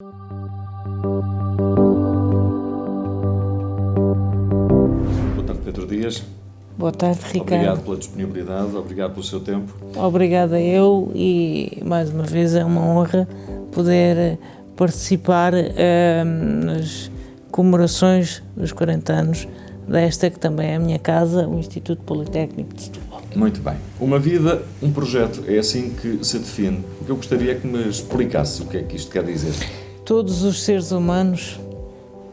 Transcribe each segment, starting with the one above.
Boa tarde, Pedro Dias. Boa tarde, Ricardo. Obrigado pela disponibilidade, obrigado pelo seu tempo. Obrigada eu e, mais uma vez, é uma honra poder participar nas comemorações dos 40 anos desta que também é a minha casa, o Instituto Politécnico de Setúbal. Muito bem. Uma vida, um projeto, é assim que se define. O que eu gostaria é que me explicasse o que é que isto quer dizer. Todos os seres humanos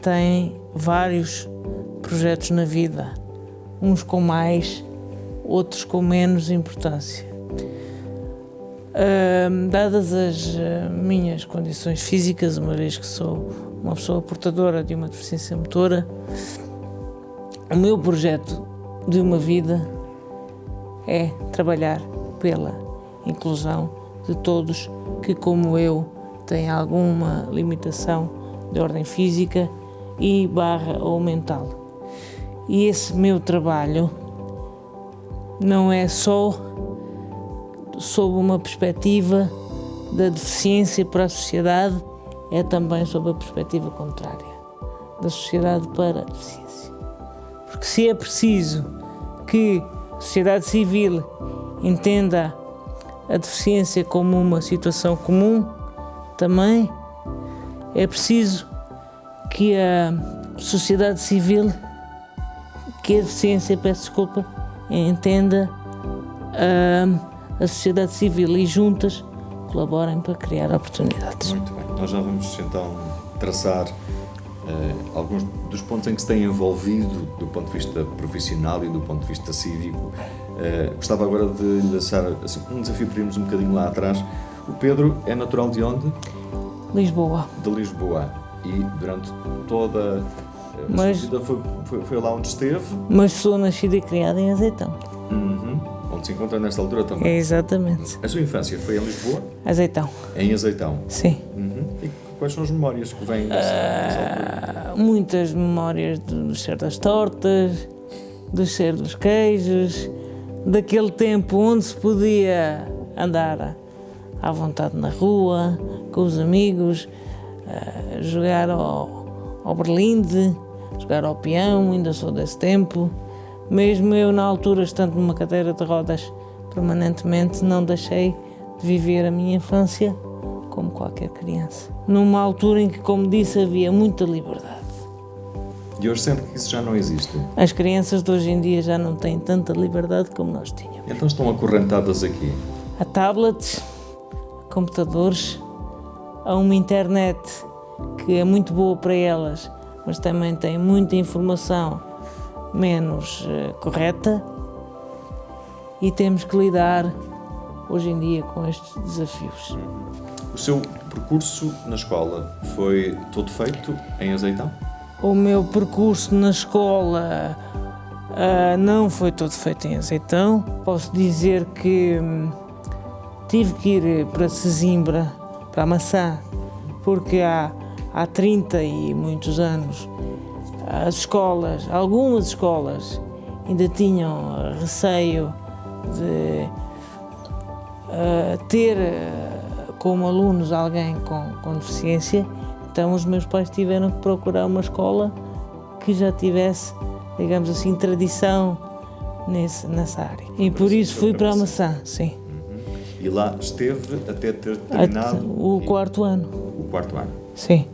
têm vários projetos na vida, uns com mais, outros com menos importância. Dadas as minhas condições físicas, uma vez que sou uma pessoa portadora de uma deficiência motora, o meu projeto de uma vida é trabalhar pela inclusão de todos que, como eu, têm alguma limitação de ordem física e / ou mental. E esse meu trabalho não é só sob uma perspectiva da deficiência para a sociedade, é também sob a perspectiva contrária, da sociedade para a deficiência. Porque se é preciso que a sociedade civil entenda a deficiência como uma situação comum, também é preciso que a sociedade civil, que a deficiência, peço desculpa, entenda a sociedade civil e juntas colaborem para criar oportunidades. Muito bem. Nós já vamos então traçar alguns dos pontos em que se tem envolvido do ponto de vista profissional e do ponto de vista cívico. Gostava agora de lhe lançar assim, um desafio para irmos um bocadinho lá atrás. O Pedro é natural de onde? Lisboa. De Lisboa. E durante toda a sua vida foi lá onde esteve? Mas sou nascida e criada em Azeitão. Onde se encontra nesta altura também? É, exatamente. A sua infância foi em Lisboa? Azeitão. Em Azeitão? Sim. E quais são as memórias que vêm dessa altura? Muitas memórias do cheiro das tortas, do cheiro dos queijos, daquele tempo onde se podia andar à vontade na rua, com os amigos, jogar ao berlinde, jogar ao peão, ainda sou desse tempo. Mesmo eu, na altura, estando numa cadeira de rodas permanentemente, não deixei de viver a minha infância como qualquer criança. Numa altura em que, como disse, havia muita liberdade. E hoje sente que isso já não existe? As crianças de hoje em dia já não têm tanta liberdade como nós tínhamos. Então estão acorrentadas aqui? A tablets, a computadores, a uma internet que é muito boa para elas, mas também tem muita informação menos correta, e temos que lidar hoje em dia com estes desafios. O seu percurso na escola foi todo feito em Azeitão? O meu percurso na escola não foi todo feito em Azeitão. Posso dizer que tive que ir para Sesimbra, para a Maçã, porque há 30 e muitos anos as escolas, algumas escolas, ainda tinham receio de ter como alunos alguém com deficiência. Então os meus pais tiveram que procurar uma escola que já tivesse, digamos assim, tradição nessa área. E por isso fui para a Maçã, sim. E lá esteve até ter terminado? O quarto ano. O quarto ano? Sim.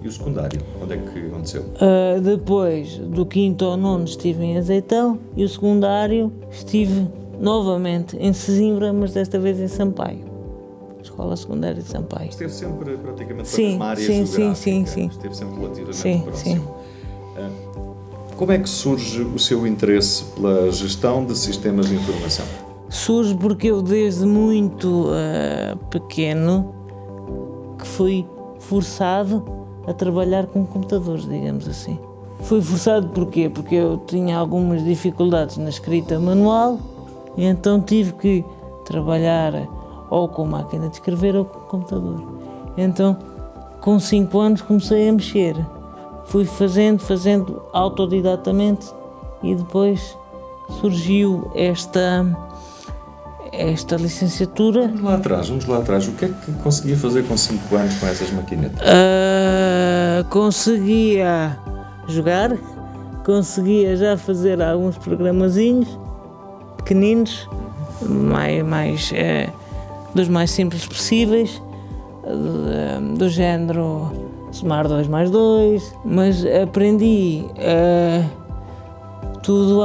E o secundário? Onde é que aconteceu? Depois do quinto ao nono estive em Azeitão e o secundário estive novamente em Sesimbra, mas desta vez em Sampaio. Escola Secundária de Sampaio. Esteve sempre praticamente na Sim, mesma área sim, geográfica? sim. Esteve sempre relativamente Sim, próximo? sim. Como é que surge o seu interesse pela gestão de sistemas de informação? Surge porque eu desde muito pequeno que fui forçado a trabalhar com computadores, digamos assim. Fui forçado porquê? Porque eu tinha algumas dificuldades na escrita manual e então tive que trabalhar ou com máquina de escrever ou com computador. Então, com 5 anos comecei a mexer. Fui fazendo autodidatamente e depois surgiu esta licenciatura. Vamos lá atrás. O que é que conseguia fazer com 5 anos com essas maquinetas? Conseguia jogar, conseguia já fazer alguns programazinhos pequeninos, dos mais simples possíveis, do género somar 2 mais 2, mas aprendi tudo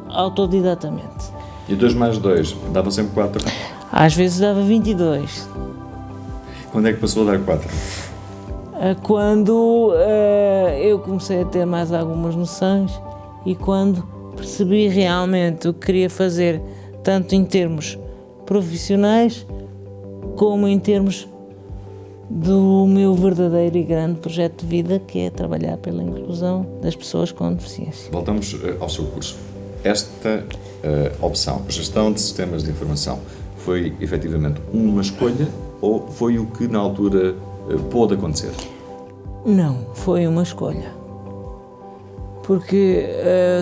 autodidatamente. E 2 mais 2 dava sempre 4? Às vezes dava 22. Quando é que passou a dar 4? Quando eu comecei a ter mais algumas noções e quando percebi realmente o que queria fazer, tanto em termos profissionais como em termos do meu verdadeiro e grande projeto de vida, que é trabalhar pela inclusão das pessoas com deficiência. Voltamos ao seu curso. Esta opção, gestão de sistemas de informação, foi efetivamente uma escolha ou foi o que na altura pôde acontecer? Não, foi uma escolha. Porque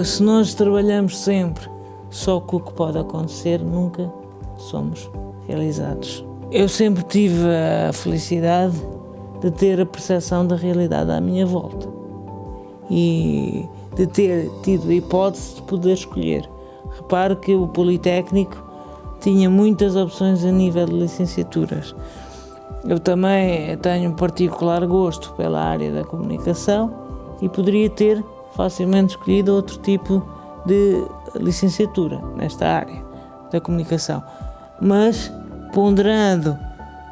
se nós trabalhamos sempre só com o que pode acontecer, nunca somos realizados. Eu sempre tive a felicidade de ter a percepção da realidade à minha volta e de ter tido a hipótese de poder escolher. Repare que o Politécnico tinha muitas opções a nível de licenciaturas. Eu também tenho um particular gosto pela área da comunicação e poderia ter facilmente escolhido outro tipo de licenciatura nesta área da comunicação. Mas, ponderando,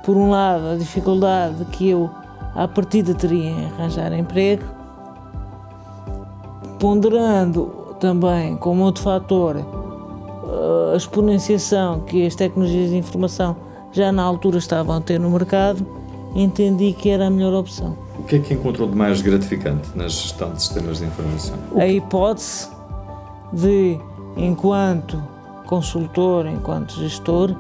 por um lado, a dificuldade que eu, à partida, teria em arranjar emprego, ponderando também, como outro fator, a exponenciação que as tecnologias de informação já na altura estavam a ter no mercado, entendi que era a melhor opção. O que é que encontrou de mais gratificante na gestão de sistemas de informação? A hipótese de, enquanto consultor, enquanto gestor,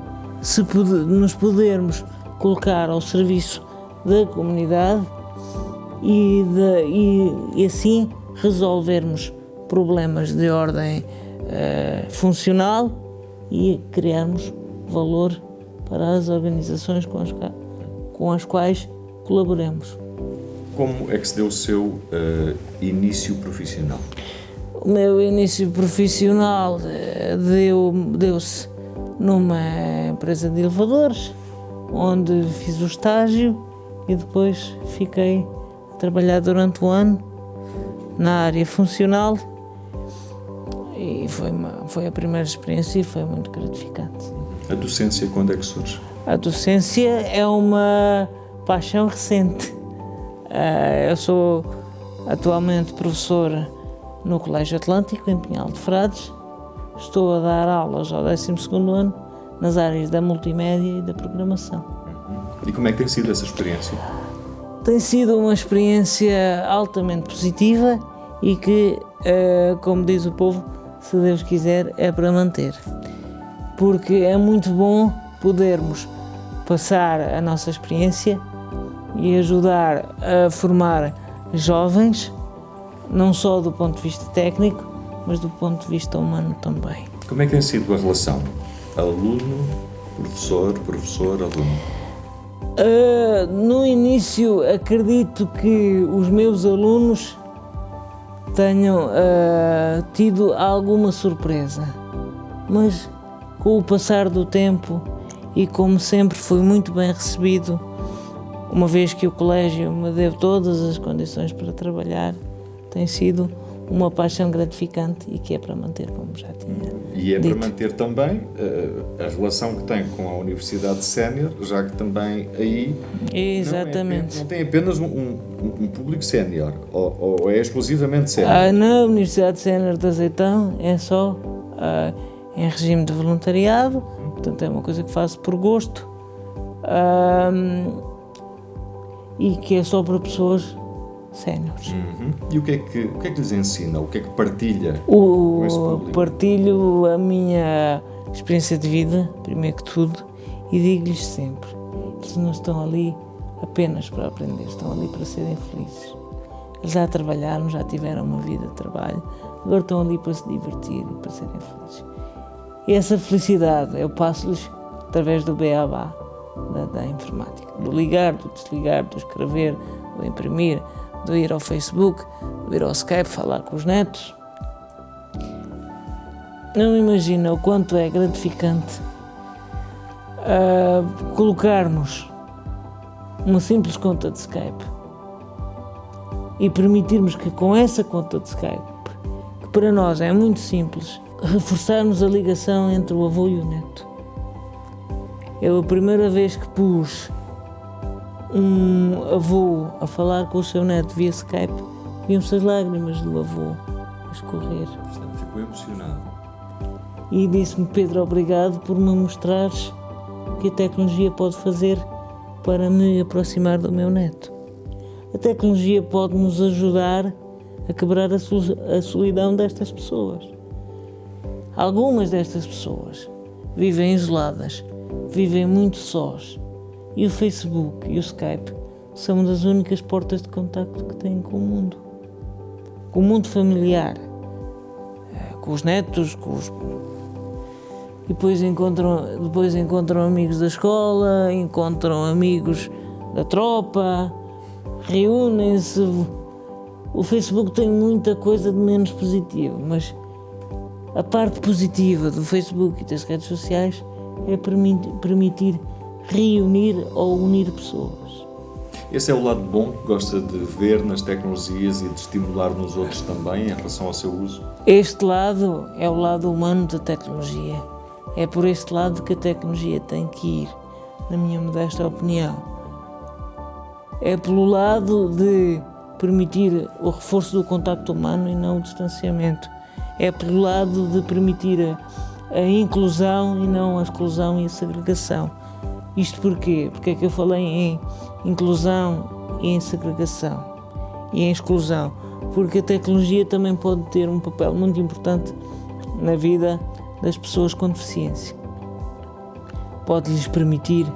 nos podermos colocar ao serviço da comunidade e assim resolvermos problemas de ordem funcional e criarmos valor para as organizações com as quais colaboremos. Como é que se deu o seu início profissional? O meu início profissional deu-se numa empresa de elevadores, onde fiz o estágio e depois fiquei a trabalhar durante um ano na área funcional e foi a primeira experiência e foi muito gratificante. A docência quando é que surge? A docência é uma paixão recente. Eu sou atualmente professora no Colégio Atlântico, em Pinhal de Frades. Estou a dar aulas ao 12º ano nas áreas da multimédia e da programação. E como é que tem sido essa experiência? Tem sido uma experiência altamente positiva e que, como diz o povo, se Deus quiser, é para manter. Porque é muito bom podermos passar a nossa experiência e ajudar a formar jovens, não só do ponto de vista técnico, mas do ponto de vista humano também. Como é que tem sido a relação aluno, professor, aluno? No início, acredito que os meus alunos tenham tido alguma surpresa, mas com o passar do tempo e como sempre fui muito bem recebido, uma vez que o colégio me deu todas as condições para trabalhar, tem sido uma paixão gratificante e que é para manter, como já tinha E é dito. para manter também a relação que tem com a Universidade Sénior, já que também aí Exatamente. não tem apenas um público sénior, ou é exclusivamente sénior? Na Universidade Sénior de Azeitão é só em regime de voluntariado, portanto é uma coisa que faço por gosto e que é só para pessoas séniores. E o que é que lhes ensina? O que é que partilha com esse público? Partilho a minha experiência de vida, primeiro que tudo, e digo-lhes sempre, eles não estão ali apenas para aprender, estão ali para serem felizes. Eles já trabalharam, já tiveram uma vida de trabalho, agora estão ali para se divertir e para serem felizes. E essa felicidade eu passo-lhes através do beabá da informática. Do ligar, do desligar, do escrever, do imprimir, do ir ao Facebook, do ir ao Skype, falar com os netos. Não imagina o quanto é gratificante colocarmos uma simples conta de Skype e permitirmos que com essa conta de Skype, que para nós é muito simples, reforçarmos a ligação entre o avô e o neto. Eu, a primeira vez que pus um avô a falar com o seu neto via Skype, viam-se as lágrimas do avô a escorrer. Portanto, ficou emocionado. E disse-me: Pedro, obrigado por me mostrares o que a tecnologia pode fazer para me aproximar do meu neto. A tecnologia pode nos ajudar a quebrar a solidão destas pessoas. Algumas destas pessoas vivem isoladas, vivem muito sós, e o Facebook e o Skype são uma das únicas portas de contacto que têm com o mundo familiar, com os netos, e depois encontram amigos da escola, encontram amigos da tropa, reúnem-se. O Facebook tem muita coisa de menos positiva, mas a parte positiva do Facebook e das redes sociais é permitir reunir ou unir pessoas. Esse é o lado bom que gosta de ver nas tecnologias e de estimular nos outros também em relação ao seu uso? Este lado é o lado humano da tecnologia. É por este lado que a tecnologia tem que ir, na minha modesta opinião. É pelo lado de permitir o reforço do contacto humano e não o distanciamento. É pelo lado de permitir a inclusão e não a exclusão e a segregação. Isto porquê? Porque é que eu falei em inclusão e em segregação e em exclusão? Porque a tecnologia também pode ter um papel muito importante na vida das pessoas com deficiência. Pode-lhes permitir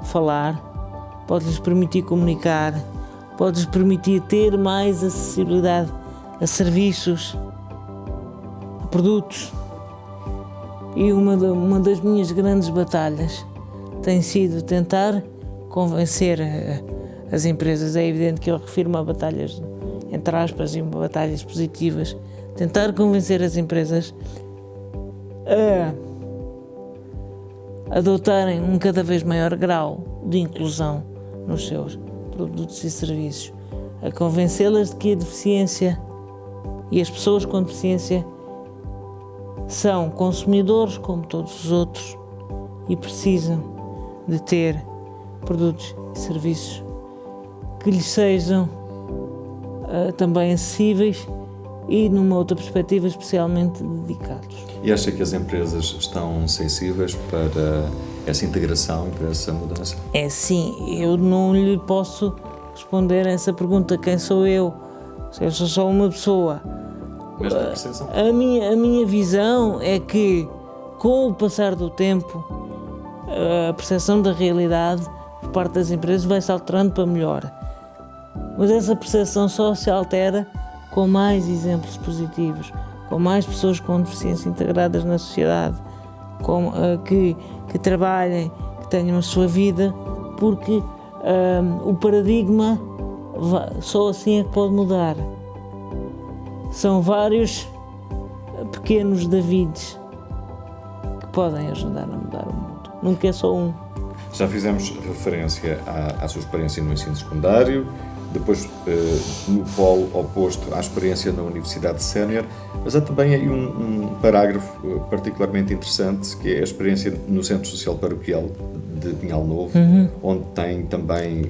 falar, pode-lhes permitir comunicar, pode-lhes permitir ter mais acessibilidade a serviços, a produtos. E uma das minhas grandes batalhas tem sido tentar convencer as empresas. É evidente que eu refiro-me a batalhas, entre aspas, e batalhas positivas. Tentar convencer as empresas a adotarem um cada vez maior grau de inclusão nos seus produtos e serviços. A convencê-las de que a deficiência e as pessoas com deficiência são consumidores como todos os outros e precisam de ter produtos e serviços que lhes sejam também acessíveis e, numa outra perspectiva, especialmente dedicados. E acha que as empresas estão sensíveis para essa integração e para essa mudança? É sim, eu não lhe posso responder a essa pergunta: quem sou eu? Se eu sou só uma pessoa. Mas na percepção? A minha visão é que, com o passar do tempo, a percepção da realidade por parte das empresas vai se alterando para melhor. Mas essa percepção só se altera com mais exemplos positivos, com mais pessoas com deficiência integradas na sociedade, que trabalhem, que tenham a sua vida, porque o paradigma só assim é que pode mudar. São vários pequenos Davides que podem ajudar a mudar o mundo. Nunca é só um. Já fizemos referência à sua experiência no ensino secundário, depois no polo oposto à experiência na Universidade Sénior, mas há também aí um parágrafo particularmente interessante, que é a experiência no Centro Social Paroquial de Pinhal Novo, onde tem também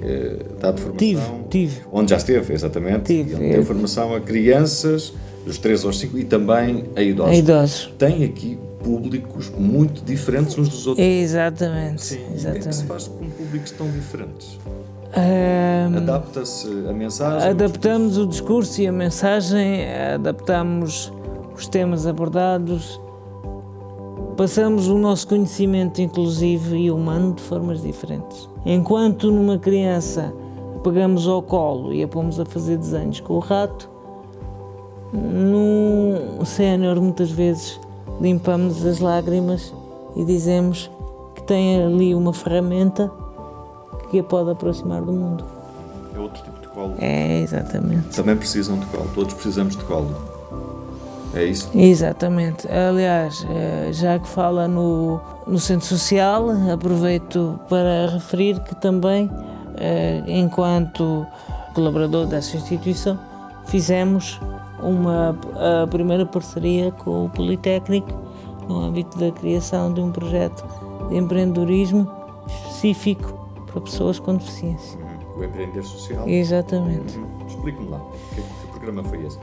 dado formação. Tive. Onde já esteve, exatamente. Onde deu formação a crianças dos 3 aos 5 e também a idosos. A idosos. Tem aqui públicos muito diferentes uns dos outros. Exatamente. Sim. Exatamente. O que é que se faz com públicos tão diferentes? Adapta-se a mensagem? Adaptamos o discurso e a mensagem, adaptamos os temas abordados, passamos o nosso conhecimento inclusivo e humano de formas diferentes. Enquanto numa criança pegamos ao colo e a pomos a fazer desenhos com o rato, num sénior muitas vezes limpamos as lágrimas e dizemos: que tem ali uma ferramenta que a pode aproximar do mundo. É outro tipo de colo. É, exatamente. Também precisam de colo, todos precisamos de colo. É isso? Exatamente. Aliás, já que fala no Centro Social, aproveito para referir que também, enquanto colaborador dessa instituição, fizemos a primeira parceria com o Politécnico no âmbito da criação de um projeto de empreendedorismo específico para pessoas com deficiência. O Empreender Social? Exatamente. Explique-me lá, que programa foi esse?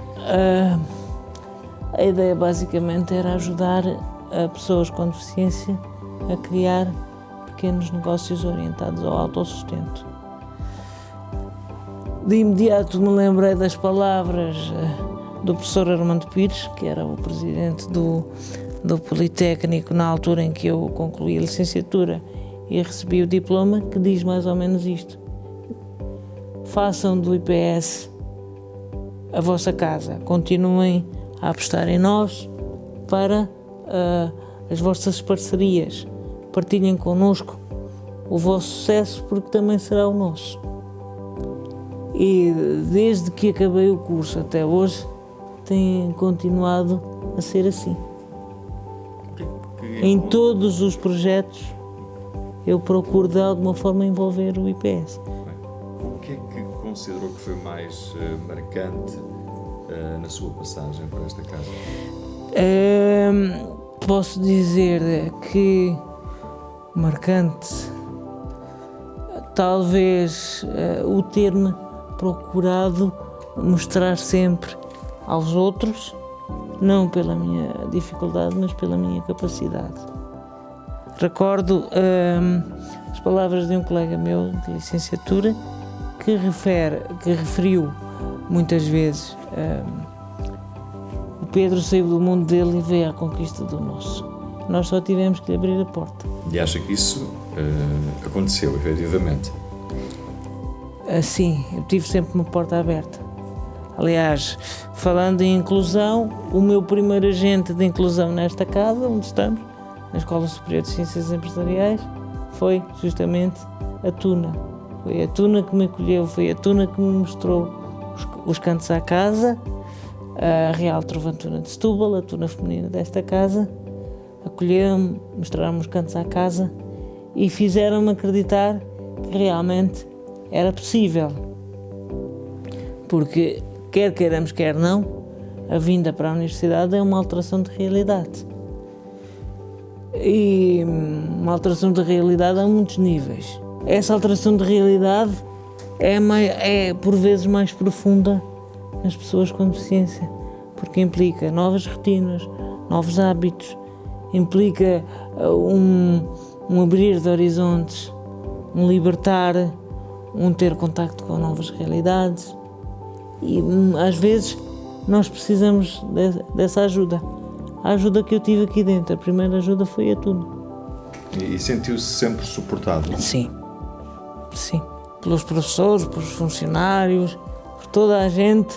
A ideia basicamente era ajudar a pessoas com deficiência a criar pequenos negócios orientados ao autossustento. De imediato me lembrei das palavras do professor Armando Pires, que era o presidente do Politécnico na altura em que eu concluí a licenciatura e recebi o diploma, que diz mais ou menos isto: façam do IPS a vossa casa, continuem a apostar em nós para as vossas parcerias, partilhem connosco o vosso sucesso, porque também será o nosso. E desde que acabei o curso até hoje tem continuado a ser assim. Em todos os projetos eu procuro de alguma forma envolver o IPS. O que é que considerou que foi mais marcante na sua passagem por esta casa? Posso dizer que marcante, talvez o ter-me procurado mostrar sempre aos outros, não pela minha dificuldade, mas pela minha capacidade. Recordo as palavras de um colega meu de licenciatura que referiu muitas vezes: o Pedro saiu do mundo dele e veio à conquista do nosso. Nós só tivemos que lhe abrir a porta. E acha que isso aconteceu, efetivamente? Sim, eu tive sempre uma porta aberta. Aliás, falando em inclusão, o meu primeiro agente de inclusão nesta casa, onde estamos, na Escola Superior de Ciências Empresariais, foi justamente a Tuna. Foi a Tuna que me acolheu, foi a Tuna que me mostrou os cantos à casa, a Real Trovantuna de Setúbal, a Tuna feminina desta casa, acolheram-me, mostraram-me os cantos à casa e fizeram-me acreditar que realmente era possível. Porque, quer queiramos, quer não, a vinda para a universidade é uma alteração de realidade. E uma alteração de realidade a muitos níveis. Essa alteração de realidade é por vezes mais profunda nas pessoas com deficiência, porque implica novas rotinas, novos hábitos, implica um abrir de horizontes, um libertar, um ter contacto com novas realidades. E às vezes nós precisamos dessa ajuda. A ajuda que eu tive aqui dentro, a primeira ajuda foi a Tuna. E sentiu-se sempre suportado? Sim, sim. Pelos professores, pelos funcionários, por toda a gente,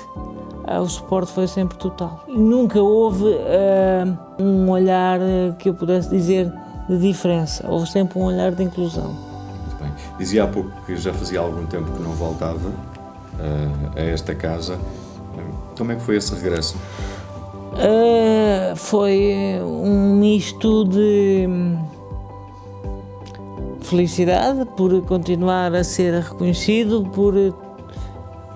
o suporte foi sempre total. E nunca houve um olhar que eu pudesse dizer de diferença, houve sempre um olhar de inclusão. Muito bem. Dizia há pouco que já fazia algum tempo que não voltava a esta casa. Como é que foi esse regresso? Foi um misto de felicidade por continuar a ser reconhecido,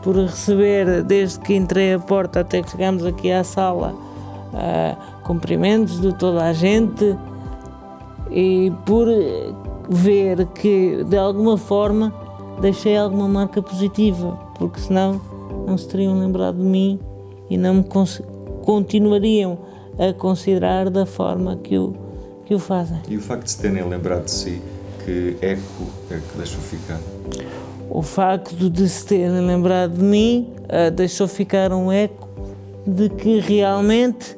por receber, desde que entrei a porta até que chegamos aqui à sala, cumprimentos de toda a gente, e por ver que de alguma forma deixei alguma marca positiva, porque senão não se teriam lembrado de mim e não me continuariam a considerar da forma que o fazem. E o facto de se terem lembrado de si, que eco é que deixou ficar? O facto de se terem lembrado de mim deixou ficar um eco de que realmente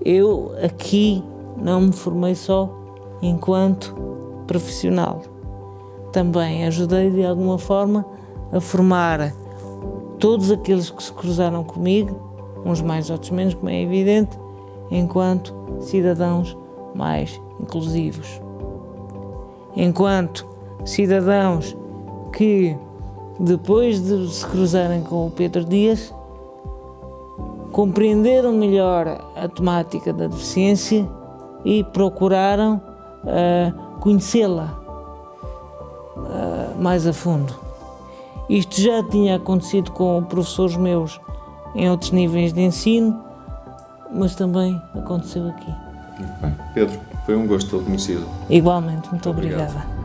eu aqui não me formei só enquanto profissional. Também ajudei de alguma forma a formar todos aqueles que se cruzaram comigo, uns mais, outros menos, como é evidente, enquanto cidadãos mais inclusivos. enquanto cidadãos que, depois de se cruzarem com o Pedro Dias, compreenderam melhor a temática da deficiência e procuraram conhecê-la mais a fundo. Isto já tinha acontecido com professores meus em outros níveis de ensino, mas também aconteceu aqui. Muito bem. Pedro, foi um gosto tê-lo conhecido. Igualmente, muito Obrigado. obrigada.